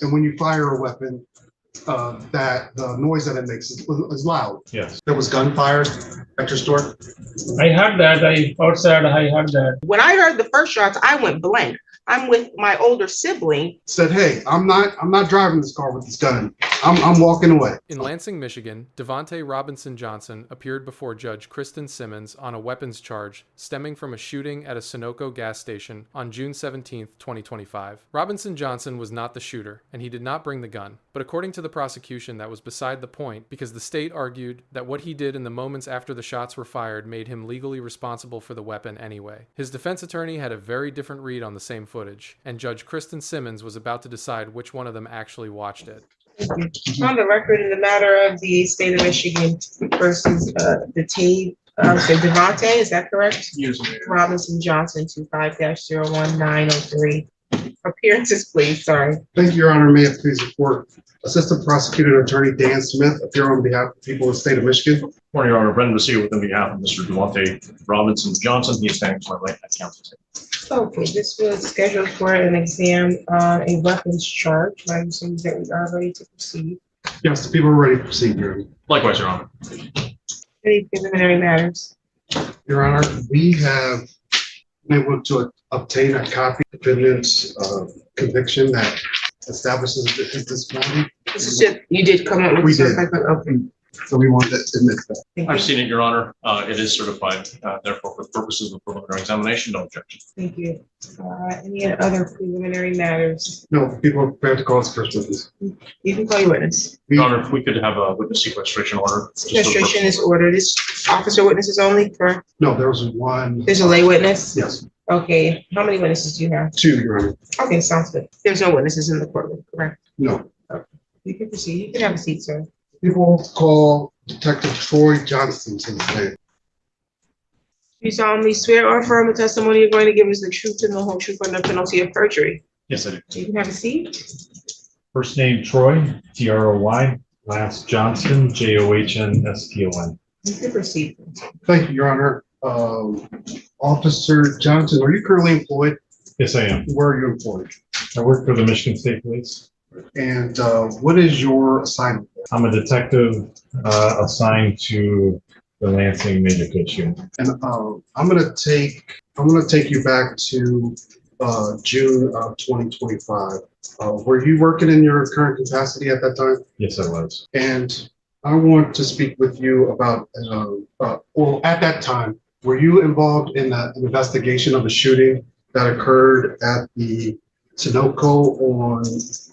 And when you fire a weapon, that the noise that it makes is loud. Yes. There was gunfire at your store? I heard that. Outside, I heard that. When I heard the first shots, I went blank. I'm with my older sibling. Said, hey, I'm not driving this car with this gun. I'm walking away. In Lansing, Michigan, Devontae Robinson Johnson appeared before Judge Kristen Simmons on a weapons charge stemming from a shooting at a Sunoco gas station on June 17, 2025. Robinson Johnson was not the shooter, and he did not bring the gun. But according to the prosecution, that was beside the point because the state argued that what he did in the moments after the shots were fired made him legally responsible for the weapon anyway. His defense attorney had a very different read on the same footage, and Judge Kristen Simmons was about to decide which one of them actually watched it. On the record in the matter of the state of Michigan versus the tape, Devontae, is that correct? Yes, ma'am. Robinson Johnson, 25-01903. Appearances, please. Sorry. Thank you, Your Honor. May it please report. Assistant Prosecutor Attorney Dan Smith appear on behalf of the people of the state of Michigan. Morning, Your Honor. Brendan Basia with on behalf of Mr. Devontae Robinson Johnson. He is standing to my right at counsel table. Okay, this was scheduled for an exam on a weapons charge. My understanding is that we are ready to proceed. Yes, the people are ready to proceed, Your Honor. Likewise, Your Honor. Any preliminary matters? Your Honor, we have been able to obtain a copy of the defendant's conviction that establishes his disability. This is just, you did come up with. We did. Okay. So we want to admit that. Thank I've you. seen it, Your Honor. It is certified. Therefore, for the purposes of preliminary examination, no objection. Thank you. Any other preliminary matters? No, people are prepared to call us first witness. You can call your witness. Your Honor, if we could have a witness sequestration order. just for the Sequestration is purposes- ordered. It's officer witnesses only, correct? No, there was one. There's a lay witness? Yes, Okay, how many witnesses do you have? 2, Your Honor. Okay, sounds good. There's no witnesses in the courtroom, correct? No. You can proceed. You can have a seat, sir. People call Detective Troy Johnston to the stand. You solemnly swear or affirm the testimony you're going to give is the truth and the whole truth under penalty of perjury. Yes, I do. You can have a seat. First name Troy, Troy. Last Johnston, Johnston. You can proceed. Thank you, Your Honor. Officer Johnson, are you currently employed? Yes, I am. Where are you employed? I work for the Michigan State Police. And what is your assignment? I'm a detective assigned to the Lansing Major Case Unit. And I'm gonna take you back to June of 2025. Were you working in your current capacity at that time? Yes, I was. And I want to speak with you about, well, at that time, were you involved in an investigation of a shooting that occurred at the Sunoco on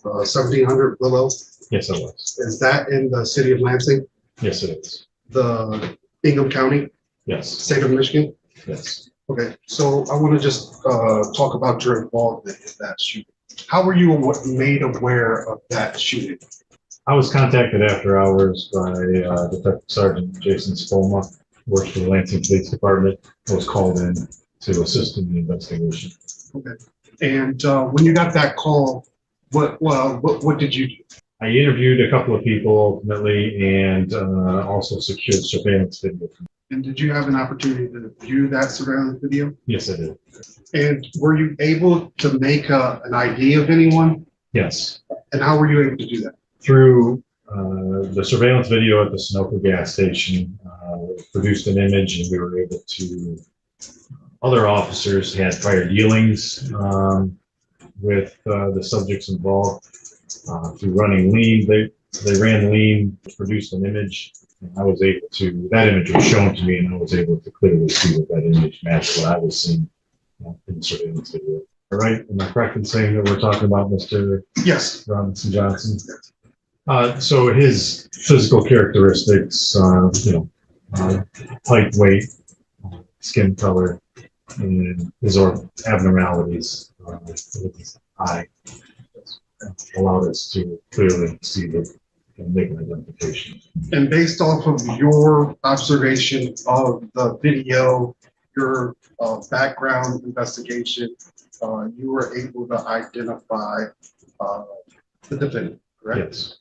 1700 Willow? Yes, I was. Is that in the city of Lansing, Yes, it is. the Ingham County, Yes, state of Michigan? yes. Okay, so I want to just talk about your involvement in that shooting. How were you made aware of that shooting? I was contacted after hours by Detective Sergeant Jason Spolma, works for the Lansing Police Department. I was called in to assist in the investigation. Okay, and when you got that call, what did you do? I interviewed a couple of people ultimately and also secured surveillance video. And did you have an opportunity to view that surveillance video? Yes, I did. And were you able to make an ID of anyone? Yes. And how were you able to do that? Through the surveillance video at the Sunoco gas station, produced an image, and we were able to, other officers had prior dealings with the subjects involved through running lean. They ran lean, produced an image, and I was able to, that image was shown to me, and I was able to clearly see that that image matched what I was seeing in the surveillance video. All right, am I correct in saying that we're talking about Mr. Yes. Robinson Johnson? So his physical characteristics, height, weight, skin color, and his abnormalities with his eye allowed us to clearly see and make an identification. And based off of your observation of the video, your background investigation, you were able to identify the defendant, correct? Yes.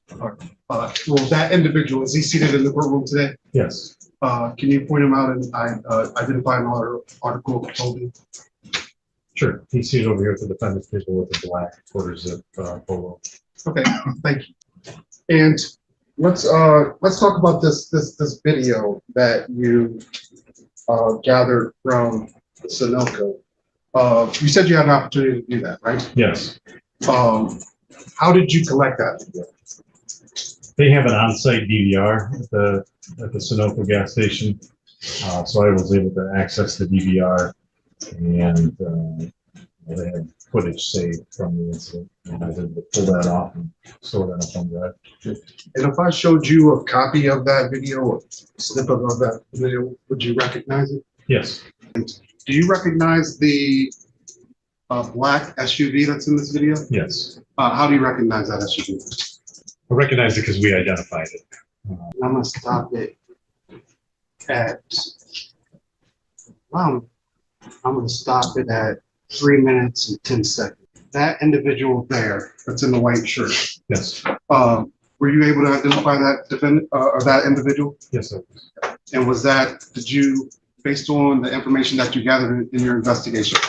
Well, that individual, is he seated in the courtroom today? Yes. Can you point him out and identify an article of clothing? Sure. He's seated over here at the defendant's table with a black quarter zip polo. Okay, thank you. And let's talk about this video that you gathered from Sunoco. You said you had an opportunity to do that, right? Yes, How did you collect that video? they have an on-site DVR at the Sunoco gas station. So I was able to access the DVR and they had footage saved from the incident. And I was able to pull that off and store that up on drive. And if I showed you a copy of that video, or a snippet of that video, would you recognize it? Yes, Do you recognize the black SUV that's in this video? yes. How do you recognize that SUV? I recognize it because we identified it. I'm gonna stop it at, wow, I'm gonna stop it at 3 minutes and 10 seconds. That individual there, that's in the white shirt, Yes, were you able to identify that defendant, or that individual? yes, sir. And was that, did you, based on the information that you gathered in your investigation,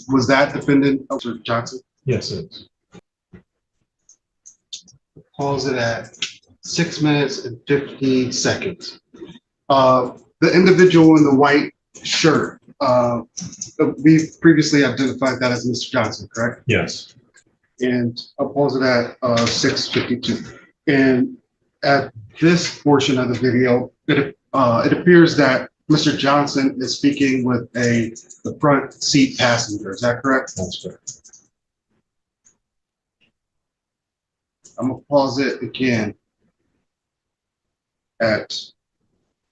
was that defendant, Officer Johnson? Yes, it is. Pause it at 6 minutes and 50 seconds. The individual in the white shirt, we previously identified that as Mr. Johnson, correct? Yes, And I'll pause it at 6:52. And at this portion of the video, it appears that Mr. Johnson is speaking with the front seat passenger. Is that correct? that's correct. I'm gonna pause it again at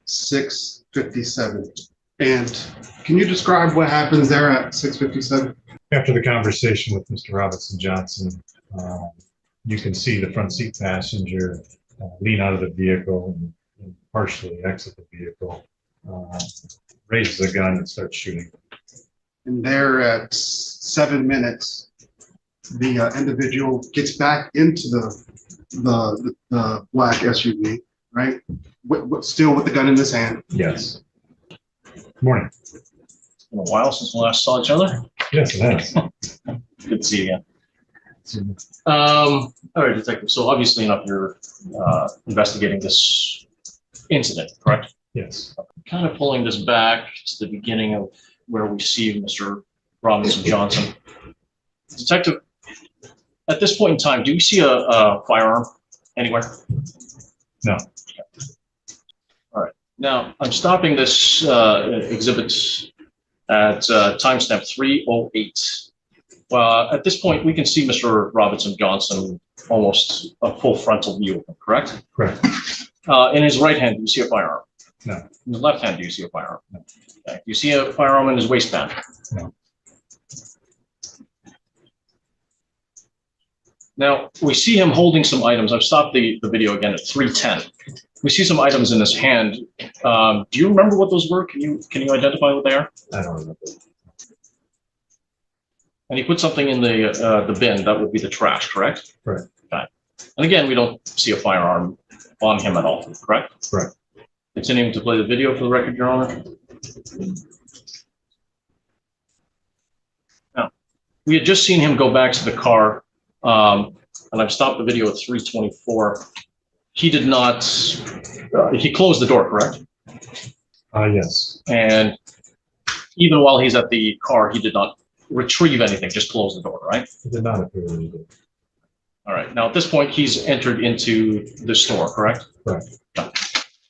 6:57. And can you describe what happens there at 6:57? After the conversation with Mr. Robinson Johnson, you can see the front seat passenger lean out of the vehicle and partially exit the vehicle, raises a gun and starts shooting. And there at 7 minutes, the individual gets back into the black SUV, right? Still with the gun in his hand. Yes. Morning. It's been a while since we last saw each other. Yes, it has. Good to see you again. All right, Detective. So obviously enough, you're investigating this incident, correct? Yes. Kind of pulling this back to the beginning of where we see Mr. Robinson Johnson. Detective, at this point in time, do you see a firearm anywhere? No. All right. Now, I'm stopping this exhibit at timestamp 3:08. At this point, we can see Mr. Robinson Johnson almost a full frontal view of him, correct? Correct. In his right hand, do you see a firearm? No. In the left hand, do you see a firearm? No. Okay. Do you see a firearm in his waistband? No. Now, we see him holding some items. I've stopped the video again at 3:10. We see some items in his hand. Do you remember what those were? Can you identify what they are? I don't remember. And he put something in the bin. That would be the trash, correct? Correct. Okay. And again, we don't see a firearm on him at all, correct? Correct. Continuing to play the video for the record, Your Honor. Now, we had just seen him go back to the car, and I've stopped the video at 3:24. He did not, he closed the door, correct? Yes. And even while he's at the car, he did not retrieve anything, just close the door, right? It did not appear that he did. All right. Now, at this point, he's entered into the store, correct? Correct.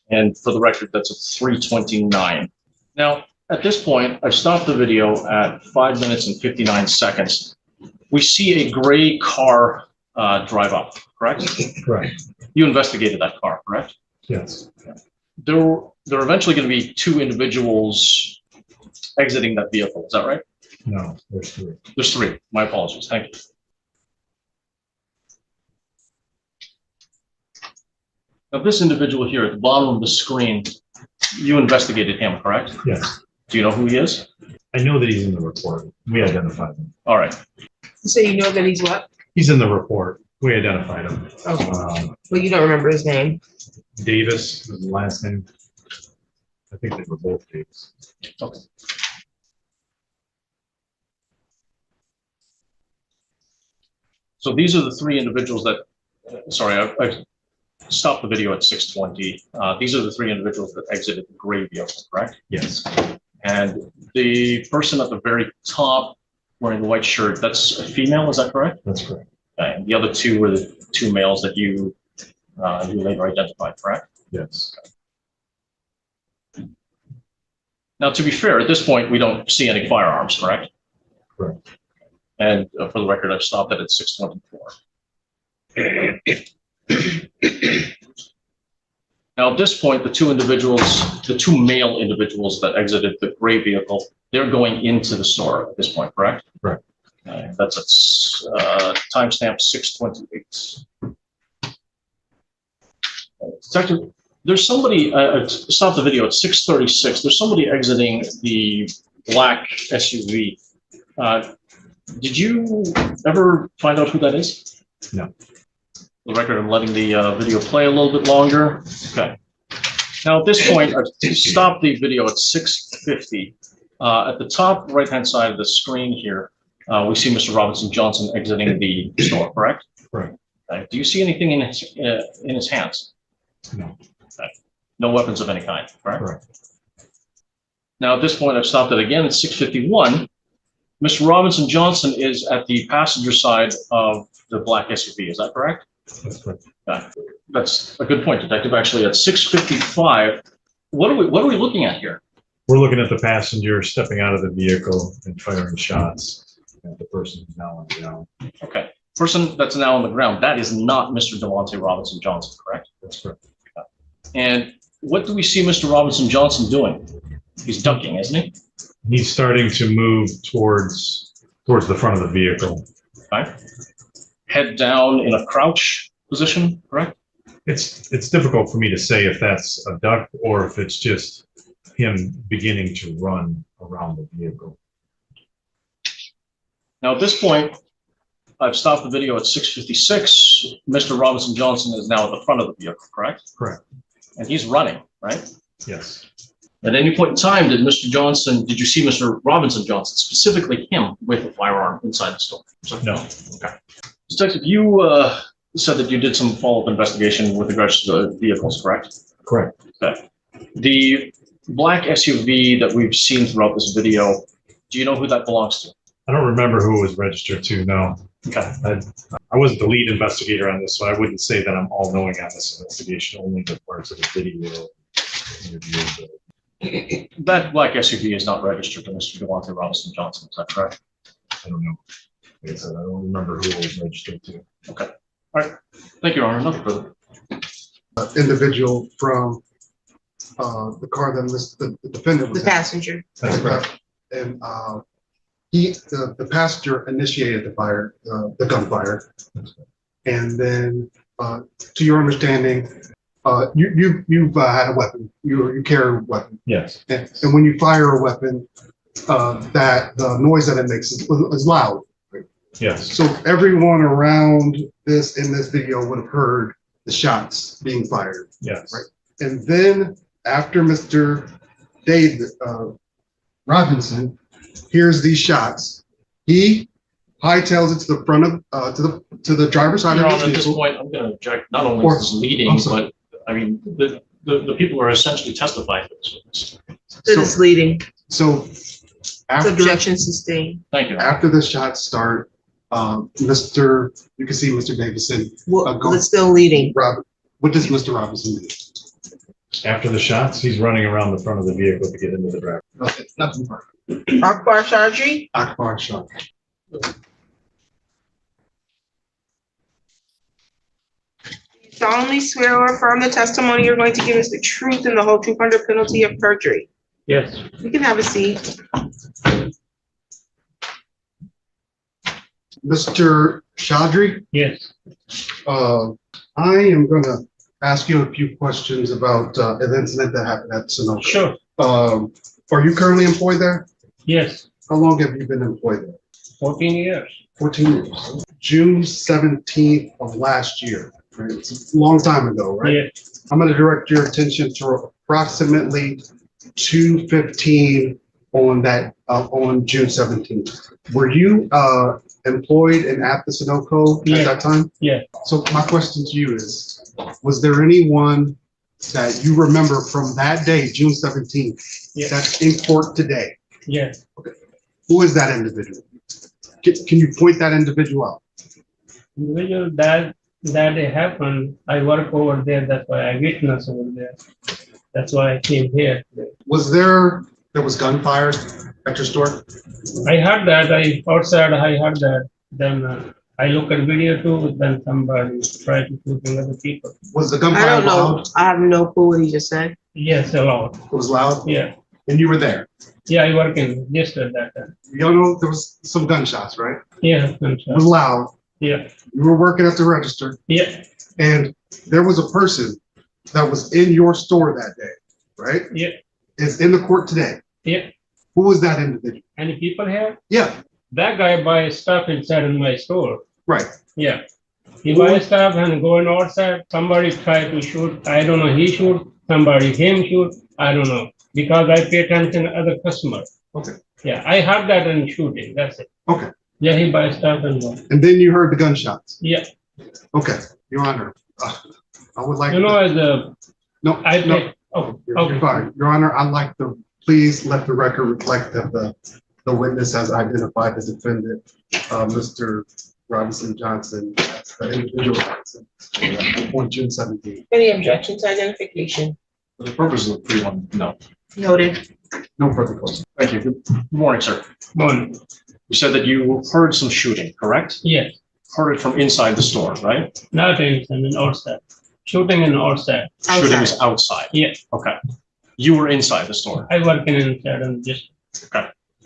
And for the record, that's at 3:29. Now, at this point, I've stopped the video at 5 minutes and 59 seconds. We see a gray car drive up, correct? Correct. You investigated that car, correct? Yes. There are eventually going to be two individuals exiting that vehicle. Is that right? No, there's three. There's three. My apologies. Thank you. Now, this individual here at the bottom of the screen, you investigated him, correct? Yes. Do you know who he is? I know that he's in the report. We identified him. All right. So you know that he's what? He's in the report. We identified him. Oh, well, you don't remember his name. Davis was the last name. I think they were both Davis. So these are the three individuals that, sorry, I stopped the video at 6:20. These are the three individuals that exited the gray vehicle, correct? Yes, And the person at the very top wearing the white shirt, that's a female, is that correct? that's correct. And the other two were the two males that you later identified, correct? Yes. Now, to be fair, at this point, we don't see any firearms, correct? Correct. And for the record, I've stopped it at 6:24. Now, at this point, the two male individuals that exited the gray vehicle, they're going into the store at this point, correct? Correct. That's at timestamp 6:28. Detective, there's somebody, stop the video at 6:36. There's somebody exiting the black SUV. Did you ever find out who that is? No. For the record, I'm letting the video play a little bit longer. Okay. Now, at this point, I've stopped the video at 6:50. At the top right-hand side of the screen here, we see Mr. Robinson Johnson exiting the store, correct? Correct. Do you see anything in his hands? No. No weapons of any kind, correct? Correct. Now, at this point, I've stopped it again at 6:51. Mr. Robinson Johnson is at the passenger side of the black SUV, is that correct? That's correct. That's a good point, Detective. Actually, at 6:55, what are we looking at here? We're looking at the passenger stepping out of the vehicle and firing shots at the person who's now on the ground. Okay, person that's now on the ground, that is not Mr. Devontae Robinson Johnson, correct? That's correct. And what do we see Mr. Robinson Johnson doing? He's ducking, isn't he? He's starting to move towards the front of the vehicle. Okay. Head down in a crouch position, correct? It's difficult for me to say if that's a duck or if it's just him beginning to run around the vehicle. Now, at this point, I've stopped the video at 6:56. Mr. Robinson Johnson is now at the front of the vehicle, correct? Correct. And he's running, right? Yes. At any point in time, did you see Mr. Robinson Johnson, specifically him, with a firearm inside the store? No. Okay. Detective, you said that you did some follow-up investigation with regards to the vehicles, correct? Correct. Okay. The black SUV that we've seen throughout this video, do you know who that belongs to? I don't remember who it was registered to, no. Okay. I wasn't the lead investigator on this, so I wouldn't say that I'm all knowing on this investigation, only the parts of the video. That black SUV is not registered to Mr. Devontae Robinson Johnson, is that correct? I don't know. Like I said, I don't remember who it was registered to. Okay. All right. Thank you, Your Honor. Nothing further. Individual from the car that the defendant was The in. passenger. That's correct. And the passenger initiated the gunfire. And then, to your understanding, you've had a weapon. You carry a weapon. Yes. And when you fire a weapon, that the noise that it makes is loud. Yes. So everyone around in this video would have heard the shots being fired. Yes. Right. And then after Mr. David Robinson hears these shots, he hightails it to the front of to the driver's side Your of Honor, the at this vehicle. point, I'm going to object. Not only Or- is this leading, I'm sorry. but I mean, the people are essentially testifying to this. It is leading. So after Objection sustained. Thank you. after the shots start, you can see Mr. Davidson. Well, go- it's still leading. What does Mr. Robinson do? After the shots, he's running around the front of the vehicle to get into the driver. Okay, nothing further. Akbar Chaudhry, Akbar shot. solemnly swear or affirm the testimony you're going to give is the truth and the whole truth under penalty of perjury. Yes. You can have a seat. Mr. Chaudhry, Yes. I am gonna ask you a few questions about an incident that happened at Sonoma. Sure. Are you currently employed there? Yes. How long have you been employed there? 14 years. 14 years. June 17th of last year, right? It's a long time ago, right? Yes. I'm gonna direct your attention to approximately 2:15 on June 17th. Were you employed and at the Sunoco at Yeah. that time? Yeah. So my question to you is, was there anyone that you remember from that day, June 17th, Yeah. that's in court today? Yeah. Who is that individual? Can you point that individual out? Individual that it happened, I work over there, that's why I witness over there. That's why I came here today. Was there was gunfire at your store? I heard that, I outside, I heard that. Then I look at video too, then somebody tried to shoot other people. Was the I gunfire don't know. loud? I have no clue what he just said. Yes, a lot. It was loud? Yeah. And you were there? Yeah, I work in just at that time. You know, there was some gunshots, right? Yeah, I'm It sure. was loud. Yeah, You were working at the register yeah, and there was a person that was in your store that day, right? yeah, Is in the court today. yeah. Who was that individual? Any people here? Yeah, That guy buys stuff inside in my store. right. Yeah. He buys stuff and going outside. Somebody tried to shoot. I don't know. He shoot. Somebody him shoot. I don't know. Because I pay attention to other customers. Okay. Yeah, I heard that in shooting. That's it. Okay. Yeah, he buys stuff and go. And then you heard the gunshots. Yeah. Okay, Your Honor, I would like. You know, as a No, I no, pay. Oh, you're okay. fine. Your Honor, I'd like to please let the record reflect that the witness has identified the defendant, Mr. Robinson Johnson, as the individual on June 17th. Any objection to identification? For the purpose of the pre-one, no. Noted. No further questions. Thank you. Good morning, sir. One. You said that you heard some shooting, correct? Yes. Heard it from inside the store, right? Not inside and outside. Shooting in outside. Shooting is outside. Yeah. Okay. You were inside the store. I work in inside and just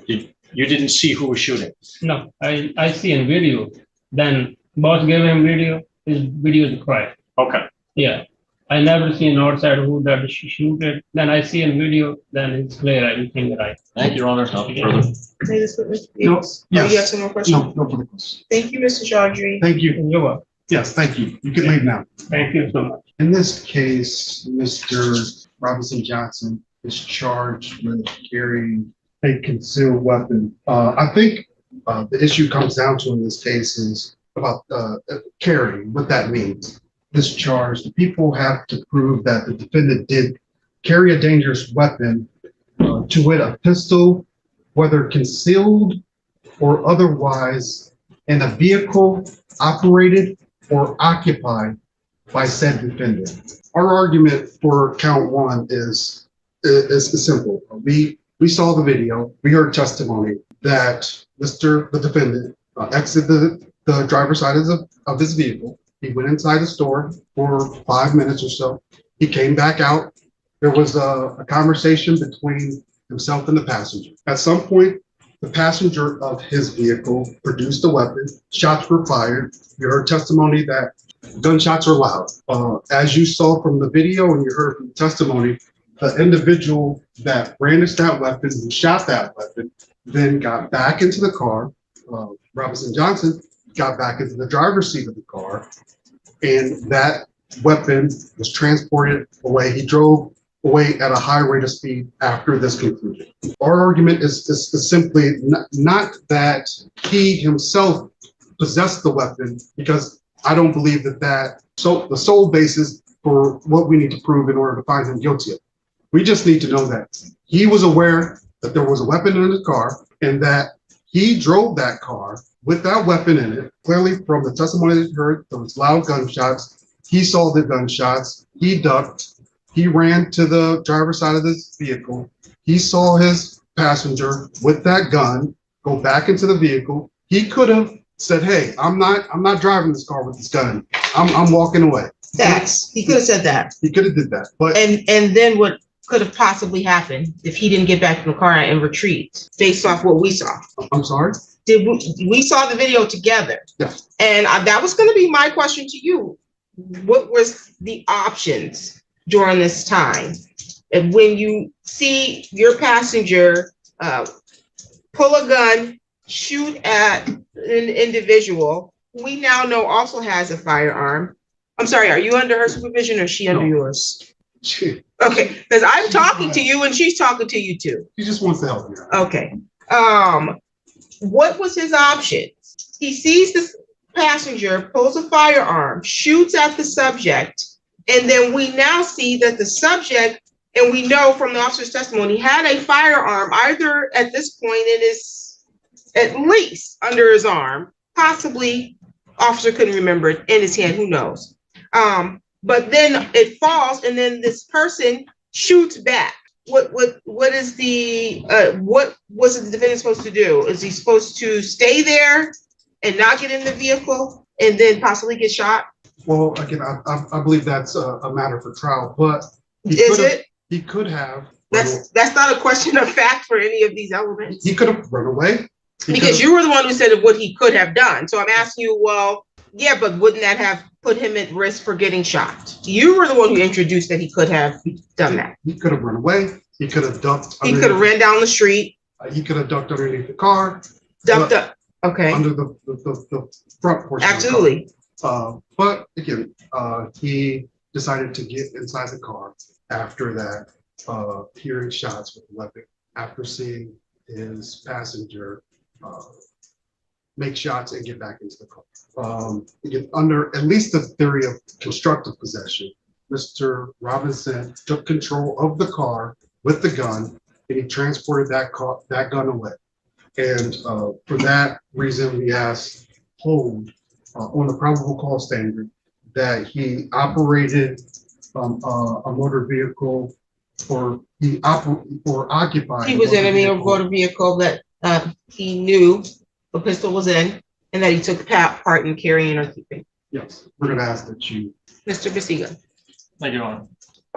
You didn't see who was shooting. no. I see in video. Then boss gave him video. His video is cry. Okay. Yeah. I never seen outside who that shoot it. Then I see in video. Then it's clear everything right. Thank you, Your Honor. Nothing further. May this witness be- No, Oh, you have yes. some more questions? No further questions. Thank you, Mr. Chaudhry. Thank you. You're welcome. Yes, thank you. You can leave now. Thank you so much. In this case, Mr. Robinson Johnson is charged with carrying a concealed weapon. I think the issue comes down to in this case is about carrying, what that means. This charge, the people have to prove that the defendant did carry a dangerous weapon, to wit, a pistol, whether concealed or otherwise, in a vehicle operated or occupied by said defendant. Our argument for count one is simple. We saw the video, we heard testimony that the defendant exited the driver's side of his vehicle. He went inside the store for 5 minutes or so. He came back out. There was a conversation between himself and the passenger. At some point, the passenger of his vehicle produced a weapon. Shots were fired. You heard testimony that gunshots are loud. As you saw from the video and you heard from the testimony, the individual that brandished that weapon, who shot that weapon, then got back into the car. Robinson Johnson got back into the driver's seat of the car, and that weapon was transported away. He drove away at a high rate of speed after this conclusion. Our argument is simply not that he himself possessed the weapon, because I don't believe that the sole basis for what we need to prove in order to find him guilty of. We just need to know that he was aware that there was a weapon in the car and that he drove that car with that weapon in it. Clearly, from the testimony that you heard, there was loud gunshots. He saw the gunshots. He ducked. He ran to the driver's side of this vehicle. He saw his passenger with that gun go back into the vehicle. He could have said, "Hey, I'm not driving this car with this gun. I'm walking away." Facts. He could have said that. He could have did that, but And then what could have possibly happened if he didn't get back in the car and retreat based off what we saw? I'm sorry. We saw the video together? Yeah. And that was going to be my question to you. What was the options during this time? And when you see your passenger pull a gun, shoot at an individual, we now know also has a firearm. I'm sorry, are you under her supervision or is she under yours? She Okay, because I'm talking to you and she's talking to you too. just wants to help you. Okay. What was his option? he sees this passenger, pulls a firearm, shoots at the subject, and then we now see that the subject, and we know from the officer's testimony, had a firearm either at this point in his, at least under his arm, possibly, officer couldn't remember it, in his hand, who knows. But then it falls, and then this person shoots back. What is the, what was the defendant supposed to do? Is he supposed to stay there and not get in the vehicle and then possibly get shot? Well, again, I believe that's a matter for trial, but he could have. That's not a question of fact for any of these elements. He could have run away. Because you were the one who said what he could have done. So I'm asking you, well, yeah, but wouldn't that have put him at risk for getting shot? You were the one who introduced that he could have done that. He could have run away. He could have ducked. He could have ran down the street. He could have ducked underneath the car. Ducked up. Okay. Under the front portion. Absolutely. But again, he decided to get inside the car after that, hearing shots with the weapon, after seeing his passenger make shots and get back into the car. Again, under at least the theory of constructive possession, Mr. Robinson took control of the car with the gun, and he transported that gun away. And for that reason, we asked hold on the probable cause standard that he operated a motor vehicle, or occupied. He was in a motor vehicle that he knew a pistol was in, and that he took part in carrying or keeping. Yes, we're going to ask that you. Mr. Basiga. Thank you, Your Honor.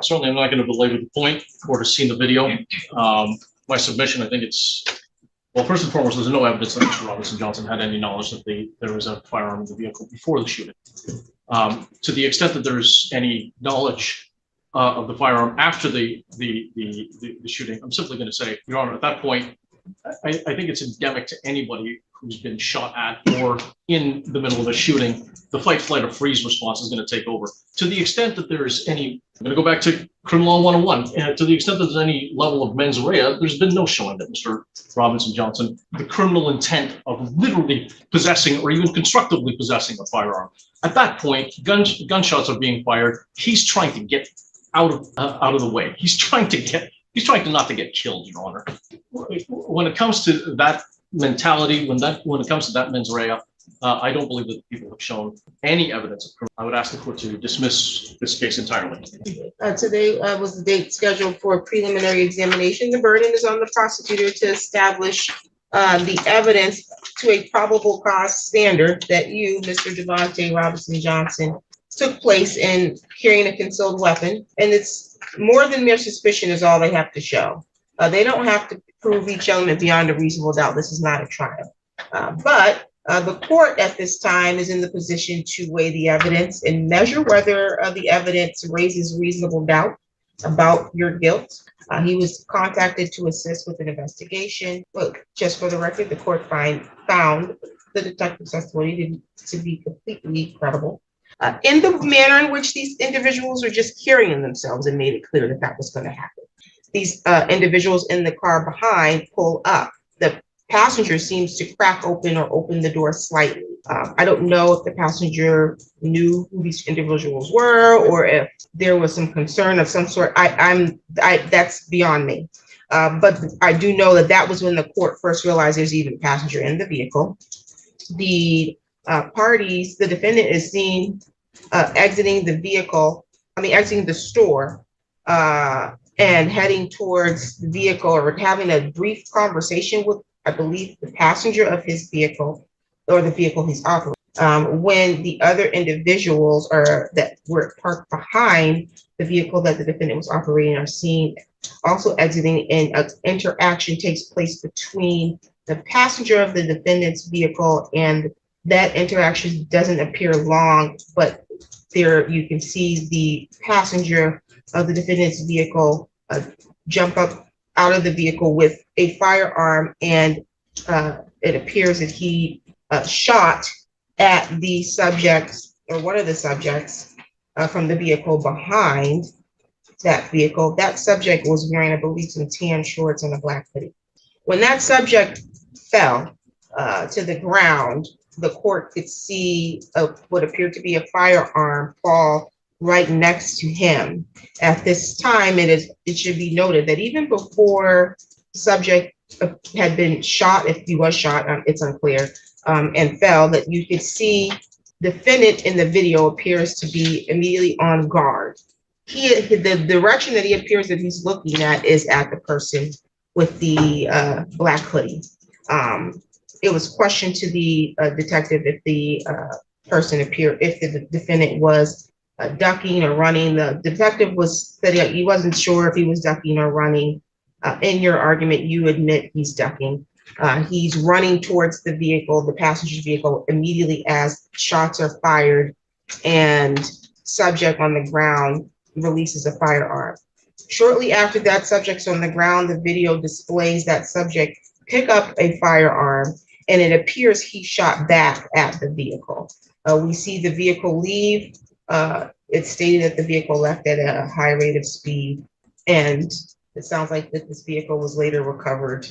Certainly, I'm not going to belabor the point. The court has seen the video. My submission, I think it's, well, first and foremost, there's no evidence that Mr. Robinson Johnson had any knowledge that there was a firearm in the vehicle before the shooting. To the extent that there's any knowledge of the firearm after the shooting, I'm simply going to say, Your Honor, at that point, I think it's endemic to anybody who's been shot at or in the middle of a shooting. The fight, flight, or freeze response is going to take over. To the extent that there's any, I'm going to go back to criminal law 101, to the extent that there's any level of mens rea, there's been no showing that Mr. Robinson Johnson, the criminal intent of literally possessing or even constructively possessing a firearm. At that point, gunshots are being fired. He's trying to get out of the way. He's trying to not to get killed, Your Honor. When it comes to that mentality, when it comes to that mens rea, I don't believe that people have shown any evidence of criminal. I would ask the court to dismiss this case entirely. Today was the date scheduled for preliminary examination. The burden is on the prosecutor to establish the evidence to a probable cause standard that you, Mr. Devontae Robinson Johnson, took place in carrying a concealed weapon. And it's more than mere suspicion is all they have to show. They don't have to prove each element beyond a reasonable doubt. This is not a trial. But the court at this time is in the position to weigh the evidence and measure whether the evidence raises reasonable doubt about your guilt. He was contacted to assist with an investigation. But just for the record, the court found the detective's testimony to be completely credible. In the manner in which these individuals are just carrying themselves, and made it clear that that was going to happen. These individuals in the car behind pull up. The passenger seems to crack open or open the door slightly. I don't know if the passenger knew who these individuals were, or if there was some concern of some sort. That's beyond me. But I do know that was when the court first realized there's even a passenger in the vehicle. The defendant is seen exiting the store and heading towards the vehicle, or having a brief conversation with, I believe, the passenger of his vehicle, or the vehicle he's operating. When the other individuals that were parked behind the vehicle that the defendant was operating are seen also exiting, and an interaction takes place between the passenger of the defendant's vehicle, and that interaction doesn't appear long, but there you can see the passenger of the defendant's vehicle jump up out of the vehicle with a firearm, and it appears that he shot at the subjects, or one of the subjects from the vehicle behind that vehicle. That subject was wearing, I believe, some tan shorts and a black hoodie. When that subject fell to the ground, the court could see what appeared to be a firearm fall right next to him. At this time, it should be noted that even before subject had been shot, if he was shot, it's unclear, and fell, that you could see defendant in the video appears to be immediately on guard. The direction that he appears that he's looking at is at the person with the black hoodie. It was questioned to the detective if the if the defendant was ducking or running. The detective said he wasn't sure if he was ducking or running. In your argument, you admit he's ducking. He's running towards the vehicle, the passenger vehicle, immediately as shots are fired and subject on the ground releases a firearm. Shortly after that subject's on the ground, the video displays that subject pick up a firearm, and it appears he shot back at the vehicle. We see the vehicle leave. It's stated that the vehicle left at a high rate of speed, and it sounds like that this vehicle was later recovered.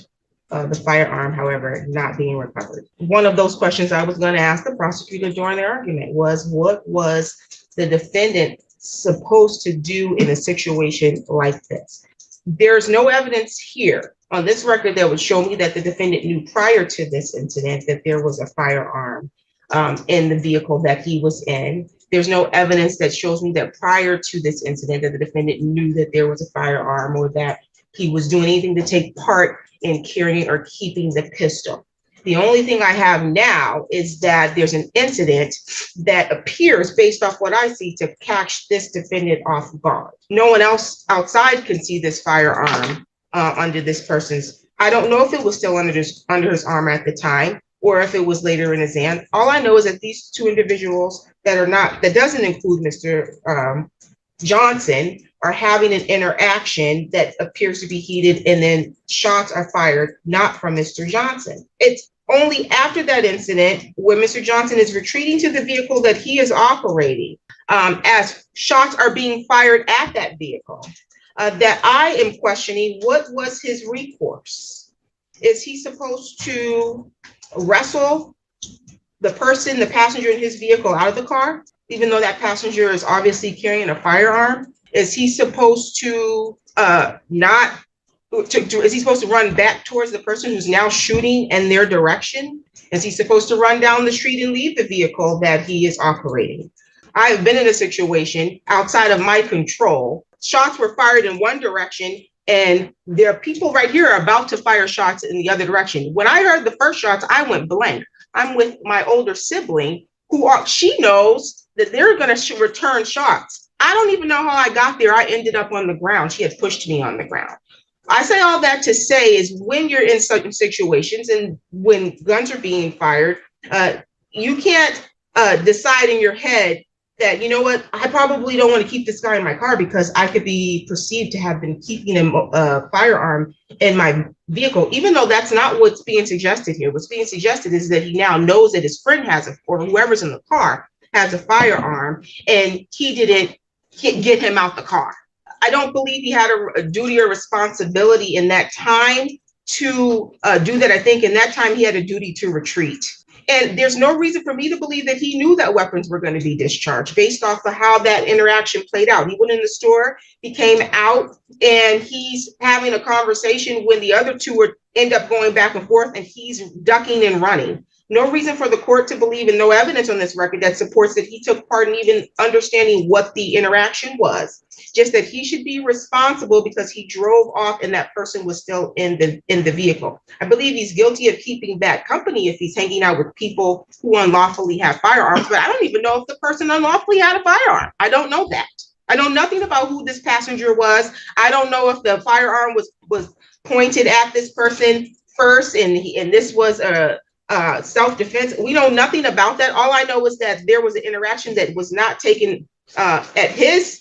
The firearm, however, not being recovered. One of those questions I was going to ask the prosecutor during the argument was, what was the defendant supposed to do in a situation like this? There's no evidence here on this record that would show me that the defendant knew prior to this incident that there was a firearm in the vehicle that he was in. There's no evidence that shows me that prior to this incident that the defendant knew that there was a firearm or that he was doing anything to take part in carrying or keeping the pistol. The only thing I have now is that there's an incident that appears, based off what I see, to catch this defendant off guard. No one else outside can see this firearm under this person's. I don't know if it was still under his arm at the time or if it was later in his hand. All I know is that these two individuals that doesn't include Mr. Johnson, are having an interaction that appears to be heated, and then shots are fired, not from Mr. Johnson. It's only after that incident where Mr. Johnson is retreating to the vehicle that he is operating, as shots are being fired at that vehicle, that I am questioning what was his recourse. Is he supposed to wrestle the passenger in his vehicle out of the car, even though that passenger is obviously carrying a firearm? Is he supposed to is he supposed to run back towards the person who's now shooting in their direction? Is he supposed to run down the street and leave the vehicle that he is operating? I have been in a situation outside of my control. Shots were fired in one direction, and there are people right here are about to fire shots in the other direction. When I heard the first shots, I went blank. I'm with my older sibling she knows that they're going to return shots. I don't even know how I got there. I ended up on the ground. She had pushed me on the ground. I say all that to say is when you're in certain situations and when guns are being fired, you can't decide in your head that, you know what, I probably don't want to keep this guy in my car because I could be perceived to have been keeping a firearm in my vehicle, even though that's not what's being suggested here. What's being suggested is that he now knows that his friend or whoever's in the car has a firearm, and he didn't get him out the car. I don't believe he had a duty or responsibility in that time to do that. I think in that time he had a duty to retreat. And there's no reason for me to believe that he knew that weapons were going to be discharged based off of how that interaction played out. He went in the store, he came out, and he's having a conversation when the other two end up going back and forth, and he's ducking and running. No reason for the court to believe, and no evidence on this record that supports that he took part in even understanding what the interaction was. Just that he should be responsible because he drove off and that person was still in the vehicle. I believe he's guilty of keeping bad company if he's hanging out with people who unlawfully have firearms, but I don't even know if the person unlawfully had a firearm. I don't know that. I know nothing about who this passenger was. I don't know if the firearm was pointed at this person first and this was a self-defense. We know nothing about that. All I know is that there was an interaction that was not taken at his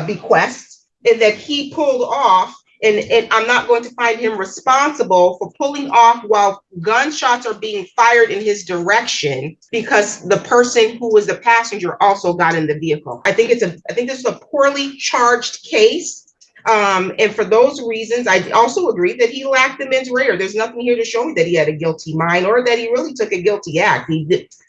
bequest, and that he pulled off, and I'm not going to find him responsible for pulling off while gunshots are being fired in his direction because the person who was the passenger also got in the vehicle. I think this is a poorly charged case. And for those reasons, I also agree that he lacked the mens rea. There's nothing here to show me that he had a guilty mind or that he really took a guilty act.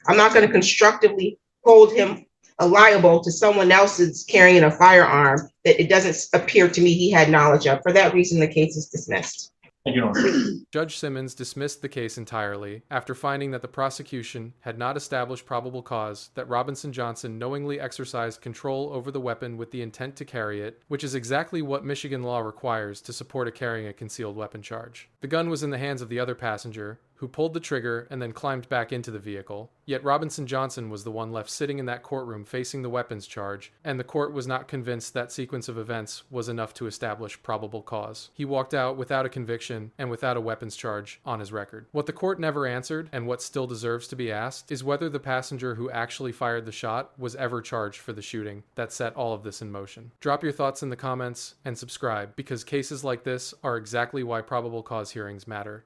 I'm not going to constructively hold him liable to someone else's carrying a firearm that it doesn't appear to me he had knowledge of. For that reason, the case is dismissed. Thank you, Your Honor. Judge Simmons dismissed the case entirely after finding that the prosecution had not established probable cause that Robinson Johnson knowingly exercised control over the weapon with the intent to carry it, which is exactly what Michigan law requires to support a carrying a concealed weapon charge. The gun was in the hands of the other passenger, who pulled the trigger and then climbed back into the vehicle. Yet Robinson Johnson was the one left sitting in that courtroom facing the weapons charge, and the court was not convinced that sequence of events was enough to establish probable cause. He walked out without a conviction and without a weapons charge on his record. What the court never answered, and what still deserves to be asked, is whether the passenger who actually fired the shot was ever charged for the shooting that set all of this in motion. Drop your thoughts in the comments and subscribe, because cases like this are exactly why probable cause hearings matter.